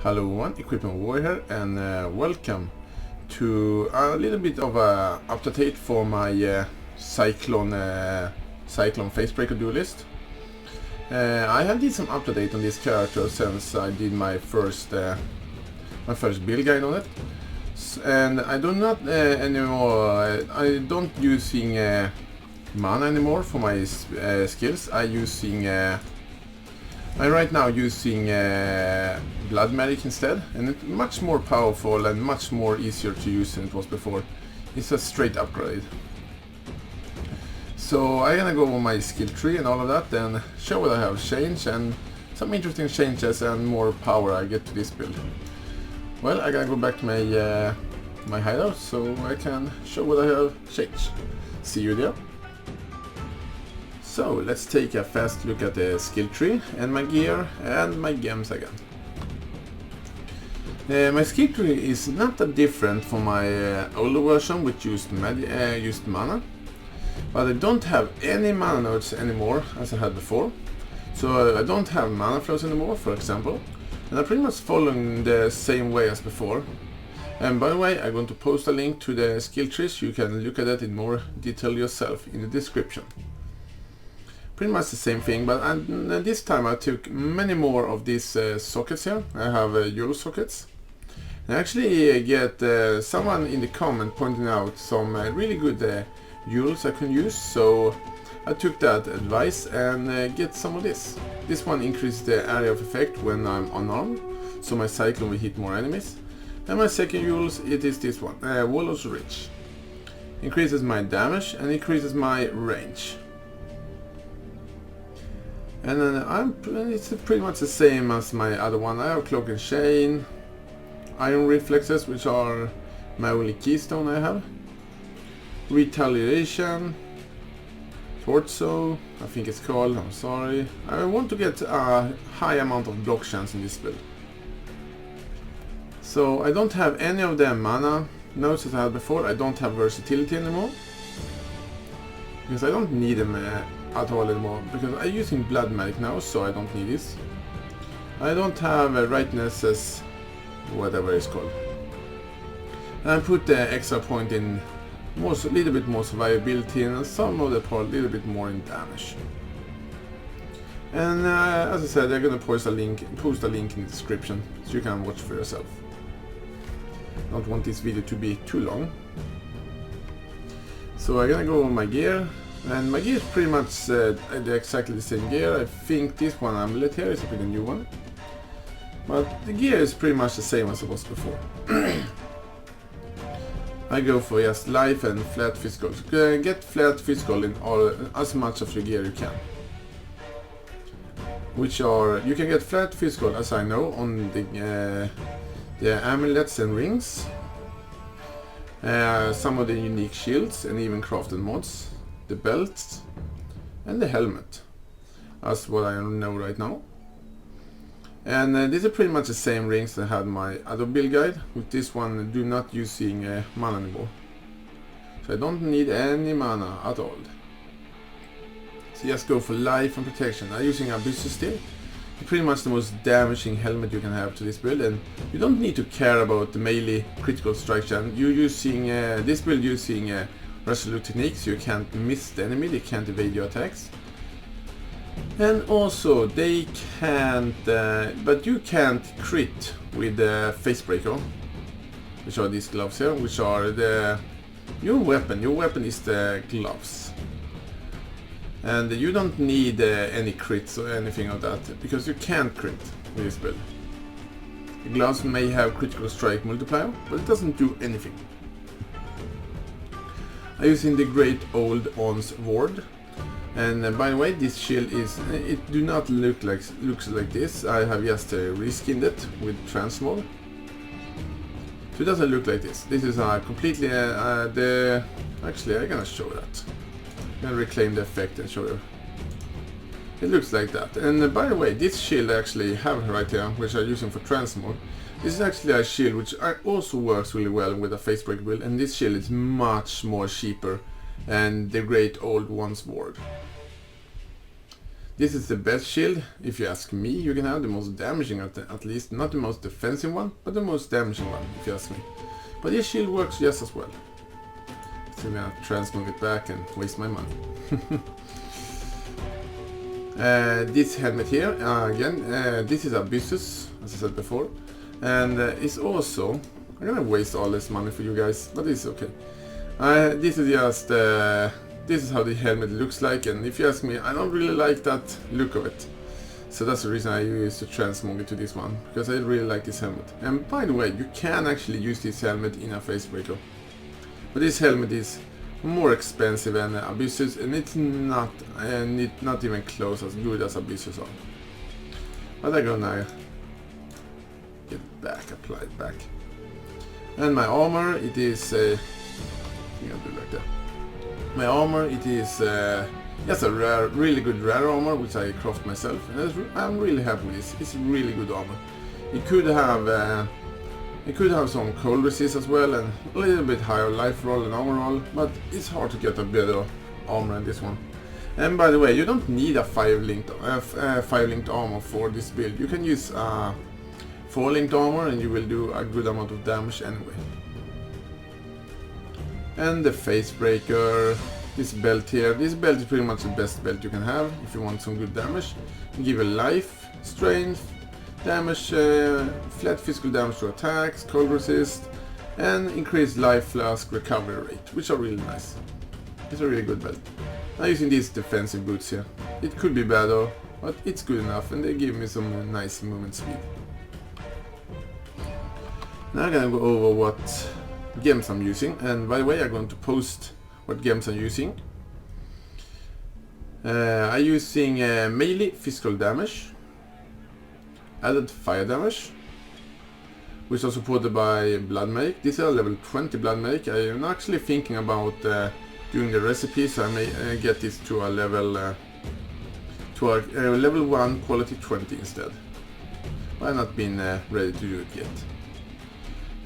Hello everyone, Equipment Warrior here, and welcome to a little bit of a update for my Cyclone Facebreaker Duelist. I have did some update on this character since I did my first build guide on it, and I do not anymore. I don't using mana anymore for my skills. I'm right now using Blood Magic instead, and it's much more powerful and much more easier to use than it was before. It's a straight upgrade. So I'm gonna go over my skill tree and all of that, and show what I have changed and some interesting changes and more power I get to this build. Well, I gotta go back to my hideout so I can show what I have changed. See you there. So let's take a fast look at the skill tree and my gear and my gems again. My skill tree is not that different from my older version which used mana, but I don't have any mana nodes anymore as I had before. So I don't have mana flows anymore, for example, and I'm pretty much following the same way as before. And by the way, I'm going to post a link to the skill tree so you can look at it in more detail yourself in the description. Pretty much the same thing, but this time I took many more of these sockets here. I have Euro sockets. I actually get someone in the comment pointing out some really good Euros I can use, so I took that advice and get some of this. This one increases the area of effect when I'm unarmed, so my Cyclone will hit more enemies. And my second Euros, it is this one, Warlord's Reach. Increases my damage and increases my range. And then it's pretty much the same as my other one. I have Cloak and Chain, Iron Reflexes, which are my only keystone I have, Retaliation, Torso, I think it's called, I'm sorry. I want to get a high amount of block chance in this build. So I don't have any of the mana nodes that I had before. I don't have Versatility anymore, because I don't need them at all anymore, because I'm using Blood Magic now, so I don't need this. I don't have Rightness as whatever it's called. And I put the extra point in a little bit more survivability, and some of the part a little bit more in damage. And as I said, I'm gonna post a link in the description so you can watch for yourself. Don't want this video to be too long. So I'm gonna go over my gear. And my gear is pretty much exactly the same gear. I think this one amulet here is a pretty new one. But the gear is pretty much the same as it was before. I go for just life and flat physical. Get flat physical in as much of your gear you can. You can get flat physical, as I know, on the amulets and rings. Some of the unique shields and even crafted mods. The belts and the helmet, that's what I know right now. And these are pretty much the same rings that I had my other build guide. With this one, do not using mana anymore, so I don't need any mana at all. So just go for life and protection. I'm using Abyssal Steel. It's pretty much the most damaging helmet you can have to this build, and you don't need to care about the melee critical strike chance. You're using this build using Resolute techniques, you can't miss the enemy, they can't evade your attacks. And also, they can't, but you can't crit with the Facebreaker, which are these gloves here, which are your weapon. Your weapon is the gloves. And you don't need any crits or anything of that, because you can't crit with this build. The gloves may have critical strike multiplier, but it doesn't do anything. I'm using the Great Old On's Ward, and by the way, this shield it do not looks like this. I have just reskinned it with transmog, so it doesn't look like this. This is completely actually I'm gonna show that. I'm gonna reclaim the effect and show you. It looks like that. And by the way, this shield I actually have right here, which I'm using for transmog. This is actually a shield which also works really well with a Facebreaker build, and this shield is much more cheaper than the Great Old One's Ward. This is the best shield, if you ask me. You can have the most damaging at least, not the most defensive one, but the most damaging one, if you ask me. But this shield works just as well. So I'm gonna transmove it back and waste my money. This helmet here, again, this is Abyssus, as I said before. And it's also, I'm gonna waste all this money for you guys, but it's okay. This is just, this is how the helmet looks like, and if you ask me, I don't really like that look of it. So that's the reason I used to transmog it to this one, because I really like this helmet. And by the way, you can actually use this helmet in a Facebreaker. But this helmet is more expensive than Abyssus, and it's not even close as good as Abyssus are. But I'm gonna get back, applied back. And my armor, it is I'm gonna do like that. My armor, it is just a rare, really good rare armor, which I craft myself, and I'm really happy with this. It's really good armor. It could have some cold resist as well, and a little bit higher life roll and armor roll, but it's hard to get a better armor than this one. And by the way, you don't need a 5-linked armor for this build. You can use 4-linked armor, and you will do a good amount of damage anyway. And the Facebreaker, this belt here. This belt is pretty much the best belt you can have if you want some good damage. Give you life, strength, damage, flat physical damage to attacks, cold resist, and increased life flask recovery rate, which are really nice. It's a really good belt. I'm using these defensive boots here. It could be better, but it's good enough, and they give me some nice movement speed. Now I'm gonna go over what gems I'm using, and by the way, I'm going to post what gems I'm using. I'm using melee physical damage, added fire damage, which are supported by blood medic. This is a level 20 blood medic. I am actually thinking about doing the recipe, so I may get this to a level level 1 quality 20 instead. But I've not been ready to do it yet.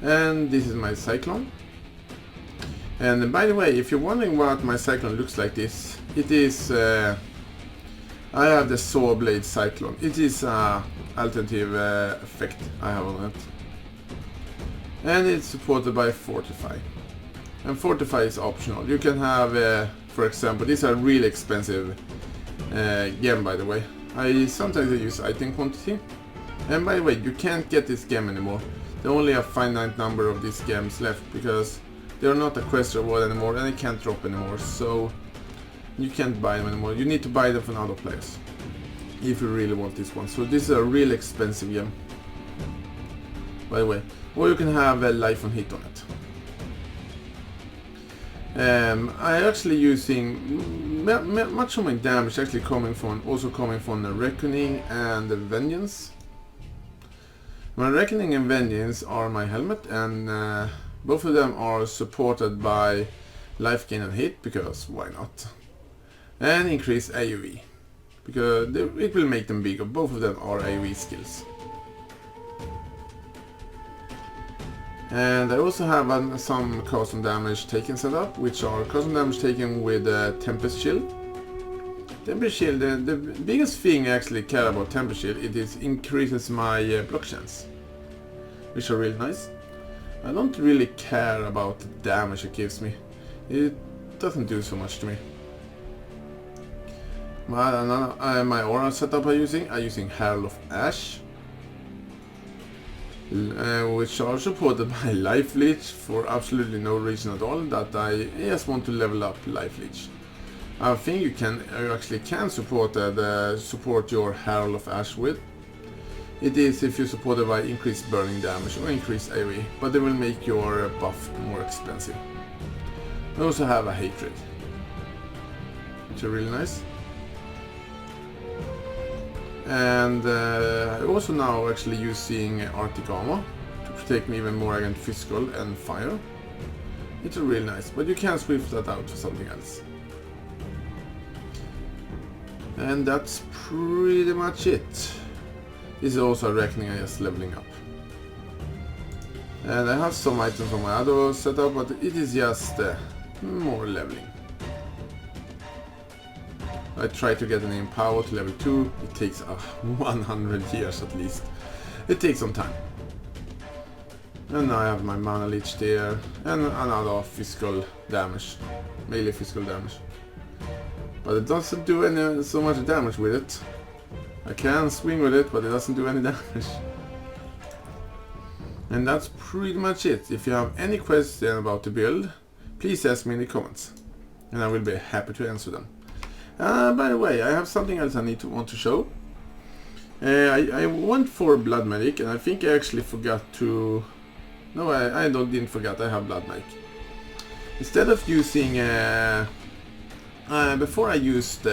And this is my Cyclone. And by the way, if you're wondering what my Cyclone looks like, this, it is, I have the Saw Blade Cyclone. It is an alternative effect I have on it. And it's supported by Fortify. And Fortify is optional. You can have, for example, these are really expensive gem, by the way. Sometimes I use item quantity. And by the way, you can't get this gem anymore. There only a finite number of these gems left, because they're not a quest reward anymore, and they can't drop anymore, so you can't buy them anymore. You need to buy them from other players if you really want this one. So this is a really expensive gem, by the way. Or you can have a life on hit on it. I'm actually using much of my damage actually coming from the Reckoning and the Vengeance. My Reckoning and Vengeance are my helmet, and both of them are supported by life gain and hit, because why not? And increase AoE, because it will make them bigger. Both of them are AoE skills. And I also have some custom damage taken set up, which are custom damage taken with Tempest Shield. Tempest Shield, the biggest thing I actually care about Tempest Shield, it increases my block chance, which are really nice. I don't really care about the damage it gives me. It doesn't do so much to me. My aura setup I'm using Herald of Ash, which are supported by Life Leech for absolutely no reason at all, that I just want to level up Life Leech. I think you actually can support your Herald of Ash with. It is if you support it by increased burning damage or increased AoE, but they will make your buff more expensive. I also have a Hatred, which are really nice. And I'm also now actually using Arctic Armor to protect me even more against physical and fire. It's really nice, but you can switch that out for something else. And that's pretty much it. This is also a Reckoning, I'm just leveling up. And I have some items on my other setup, but it is just more leveling. I try to get an Empower to level 2. It takes 100 years at least. It takes some time. And now I have my Mana Leech there, and another physical damage, melee physical damage. But it doesn't do so much damage with it. I can swing with it, but it doesn't do any damage. And that's pretty much it. If you have any question about the build, please ask me in the comments, and I will be happy to answer them. By the way, I have something else I want to show. I went for Blood Medic, and I think I actually forgot to... No, I didn't forget, I have Blood Medic. Instead of using... before I used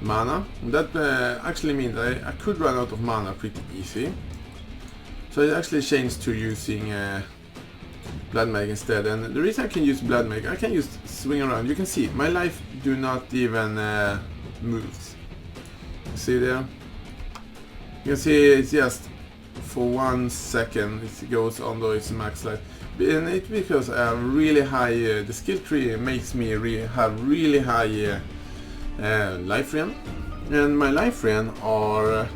mana, that actually means I could run out of mana pretty easy. So I actually changed to using Blood Medic instead. And the reason I can use Blood Medic, I can just swing around. You can see, my life do not even move. See there? You can see it's just for 1 second it goes under its max life. And it's because I have really high, the skill tree makes me have really high life regen. And my life regen are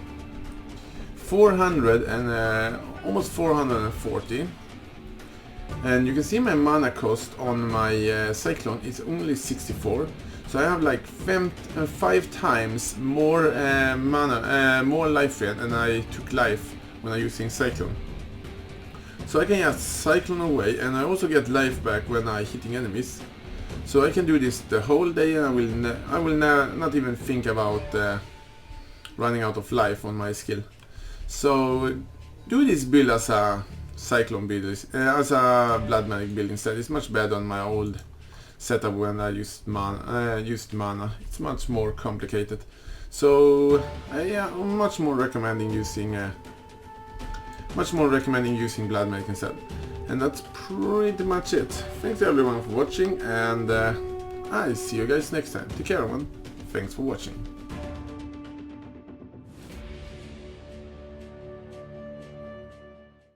400 and almost 440. And you can see my mana cost on my Cyclone is only 64. So I have like 5 times more mana, more life regen, and I took life when I'm using Cyclone. So I can just Cyclone away, and I also get life back when I'm hitting enemies. So I can do this the whole day, and I will not even think about running out of life on my skill. So do this build as a Cyclone build, as a Blood Medic build instead. It's much better than my old setup when I used mana. It's much more complicated. So yeah, I'm much more recommending using Blood Medic instead. And that's pretty much it. Thanks everyone for watching, and I see you guys next time. Take care everyone. Thanks for watching.